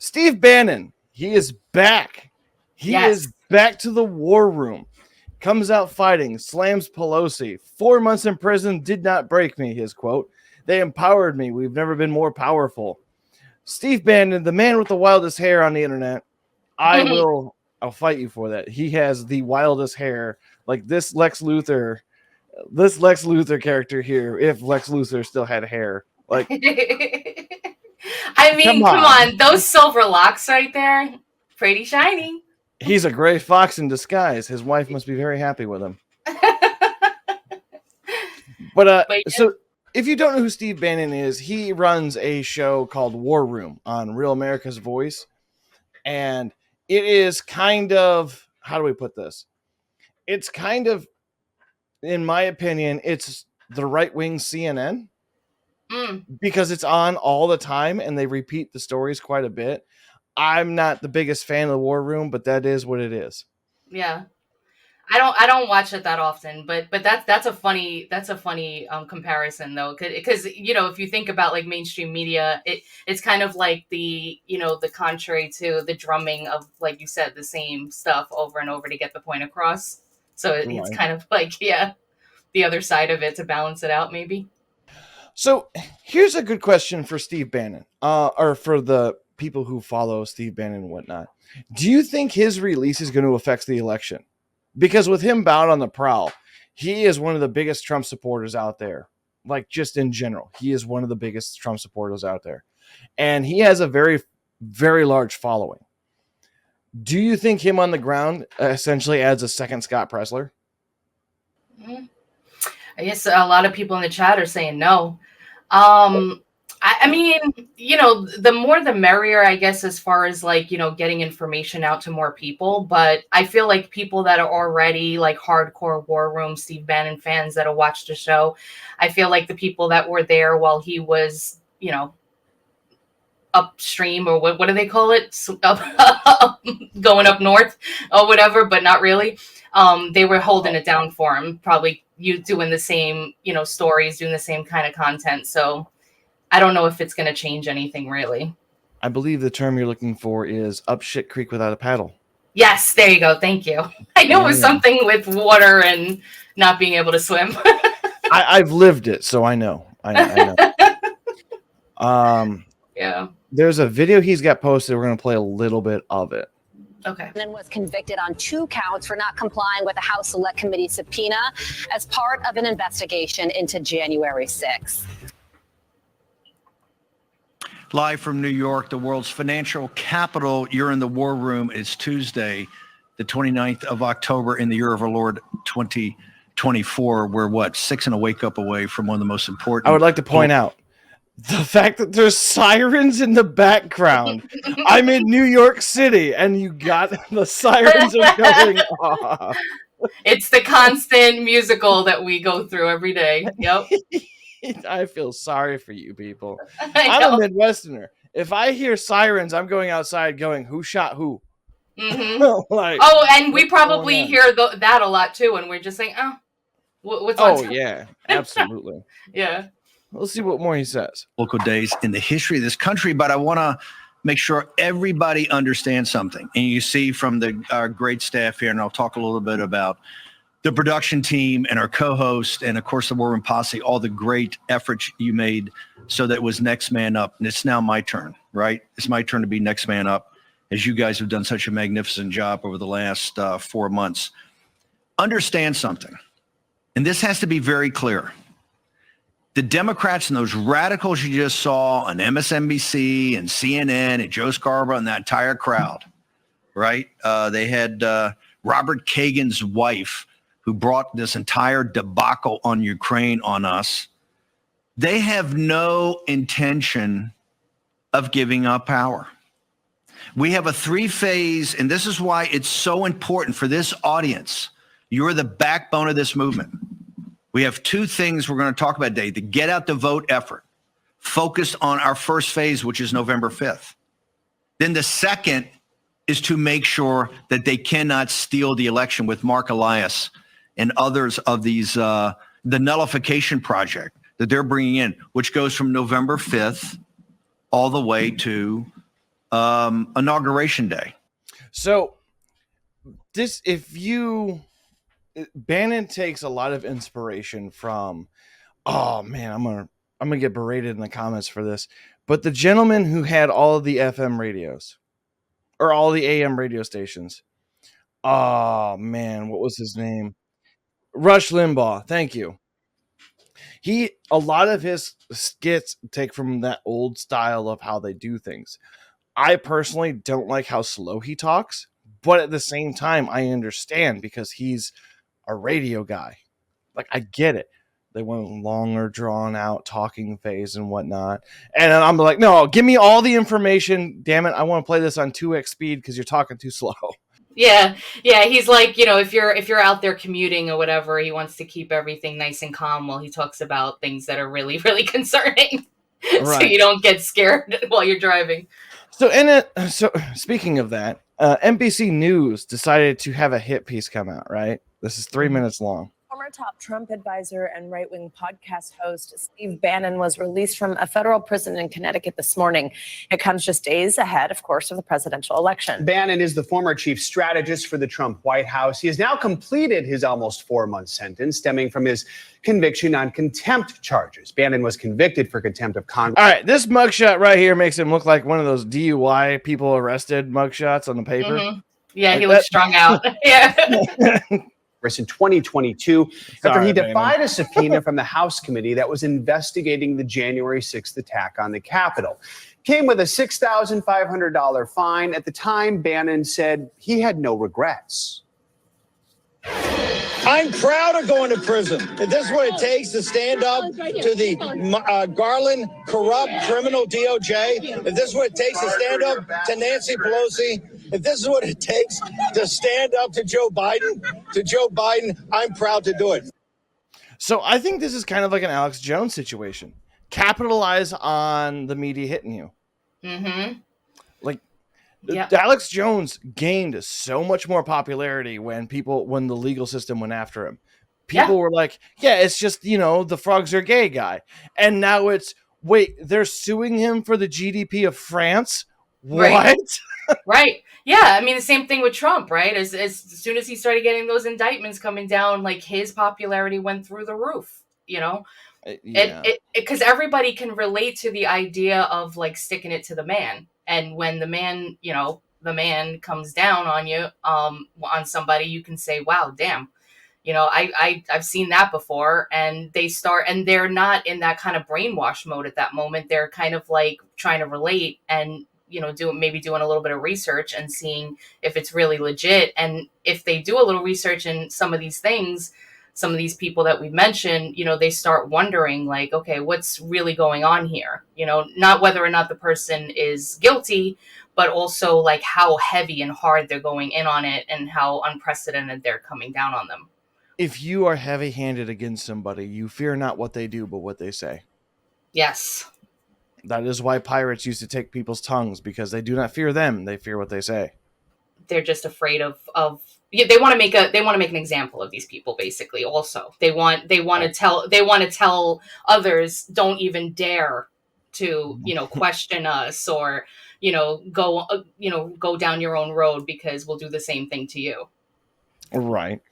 Steve Bannon, he is back. He is back to the war room. Comes out fighting, slams Pelosi. 4 months in prison did not break me, his quote. They empowered me. We've never been more powerful. Steve Bannon, the man with the wildest hair on the internet. I'll fight you for that. He has the wildest hair. Like this Lex Luthor character here, if Lex Luthor still had hair. Like I mean, come on. Those silver locks right there, pretty shiny. He's a gray fox in disguise. His wife must be very happy with him. But so if you don't know who Steve Bannon is, he runs a show called War Room on Real America's Voice. And it is kind of, how do we put this? It's kind of, in my opinion, it's the right-wing CNN. Because it's on all the time and they repeat the stories quite a bit. I'm not the biggest fan of the War Room, but that is what it is. Yeah. I don't watch it that often, but that's a funny comparison though, because if you think about like mainstream media, it's kind of like the contrary to the drumming of, like you said, the same stuff over and over to get the point across. So it's kind of like the other side of it to balance it out, maybe. So here's a good question for Steve Bannon, or for the people who follow Steve Bannon and whatnot. Do you think his release is going to affect the election? Because with him bound on the prowl, he is one of the biggest Trump supporters out there. Like, just in general, he is one of the biggest Trump supporters out there. And he has a very, very large following. Do you think him on the ground essentially adds a second Scott Presler? I guess a lot of people in the chat are saying no. I mean, the more the merrier, I guess, as far as like, getting information out to more people. But I feel like people that are already like hardcore War Room Steve Bannon fans that have watched the show, I feel like the people that were there while he was, upstream, or what do they call it? Going up north or whatever, but not really. They were holding it down for him, probably doing the same, stories, doing the same kind of content. So I don't know if it's going to change anything, really. I believe the term you're looking for is up shit creek without a paddle. Yes, there you go. Thank you. I knew it was something with water and not being able to swim. I've lived it, so I know. I know. Yeah. There's a video he's got posted. We're going to play a little bit of it. Okay. And was convicted on 2 counts for not complying with a House Select Committee subpoena as part of an investigation into January 6th. Live from New York, the world's financial capital. You're in the War Room. It's Tuesday, the 29th of October in the year of our Lord 2024. We're 6 and a wake up away from one of the most important. I would like to point out the fact that there's sirens in the background. I'm in New York City and you got the sirens are going off. It's the constant musical that we go through every day. Yep. I feel sorry for you people. I'm a Midwesterner. If I hear sirens, I'm going outside going, who shot who? Mm-hmm. And we probably hear that a lot too. And we're just saying, what's on top? Yeah, absolutely. Yeah. Let's see what more he says. Local days in the history of this country, but I want to make sure everybody understands something. And you see from our great staff here, and I'll talk a little bit about the production team and our co-host, and of course the War Room Posse, all the great efforts you made so that it was next man up. And it's now my turn, right? It's my turn to be next man up, as you guys have done such a magnificent job over the last 4 months. Understand something, and this has to be very clear. The Democrats and those radicals you just saw on MSNBC and CNN and Joe Scarborough and that entire crowd, right? They had Robert Kagan's wife, who brought this entire debacle on Ukraine on us. They have no intention of giving up power. We have a 3-phase, and this is why it's so important for this audience. You're the backbone of this movement. We have 2 things we're going to talk about today. The get out the vote effort, focused on our first phase, which is November 5th. Then the second is to make sure that they cannot steal the election with Mark Elias and others of these, the nullification project that they're bringing in, which goes from November 5th all the way to Inauguration Day. So Bannon takes a lot of inspiration from, oh man, I'm gonna get berated in the comments for this, but the gentleman who had all of the FM radios or all the AM radio stations. Oh man, what was his name? Rush Limbaugh. Thank you. A lot of his skits take from that old style of how they do things. I personally don't like how slow he talks, but at the same time, I understand because he's a radio guy. Like, I get it. They want longer, drawn out talking phase and whatnot. And I'm like, no, give me all the information. Damn it. I want to play this on 2x speed because you're talking too slow. Yeah. He's like, if you're out there commuting or whatever, he wants to keep everything nice and calm while he talks about things that are really, really concerning. Right. So you don't get scared while you're driving. So speaking of that, NBC News decided to have a hit piece come out, right? This is 3 minutes long. Former top Trump advisor and right-wing podcast host Steve Bannon was released from a federal prison in Connecticut this morning. It comes just days ahead, of course, of the presidential election. Bannon is the former chief strategist for the Trump White House. He has now completed his almost 4-month sentence stemming from his conviction on contempt charges. Bannon was convicted for contempt of Congress. All right, this mugshot right here makes him look like one of those DUI people arrested mugshots on the paper. Mm-hmm. Yeah, like he looks strung out. Yeah. In 2022, after he defied a subpoena from the House committee that was investigating the January 6th attack on the Capitol. Came with a $6,500 fine. At the time, Bannon said he had no regrets. I'm proud of going to prison. If this is what it takes to stand up to the Garland, corrupt, criminal DOJ, if this is what it takes to stand up to Nancy Pelosi, if this is what it takes to stand up to Joe Biden, I'm proud to do it. So I think this is kind of like an Alex Jones situation. Capitalize on the media hitting you. Mm-hmm. Like, Alex Jones gained so much more popularity when the legal system went after him. People were like, yeah, it's just, the frogs are gay guy. And now it's, wait, they're suing him for the GDP of France? What? Right. Right. Yeah. I mean, the same thing with Trump, right? As soon as he started getting those indictments coming down, like his popularity went through the roof, because everybody can relate to the idea of like sticking it to the man. And when the man, the man comes down on you, on somebody, you can say, wow, damn, I've seen that before. And they're not in that kind of brainwash mode at that moment. They're kind of like trying to relate and, doing a little bit of research and seeing if it's really legit. And if they do a little research in some of these things, some of these people that we mentioned, they start wondering like, okay, what's really going on here? Not whether or not the person is guilty, but also like how heavy and hard they're going in on it and how unprecedented they're coming down on them. If you are heavy-handed against somebody, you fear not what they do, but what they say. Yes. That is why pirates used to take people's tongues, because they do not fear them. They fear what they say. They're just afraid of they want to make an example of these people. Basically, also they want to tell others, don't even dare to question us or go down your own road because we'll do the same thing to you. Right.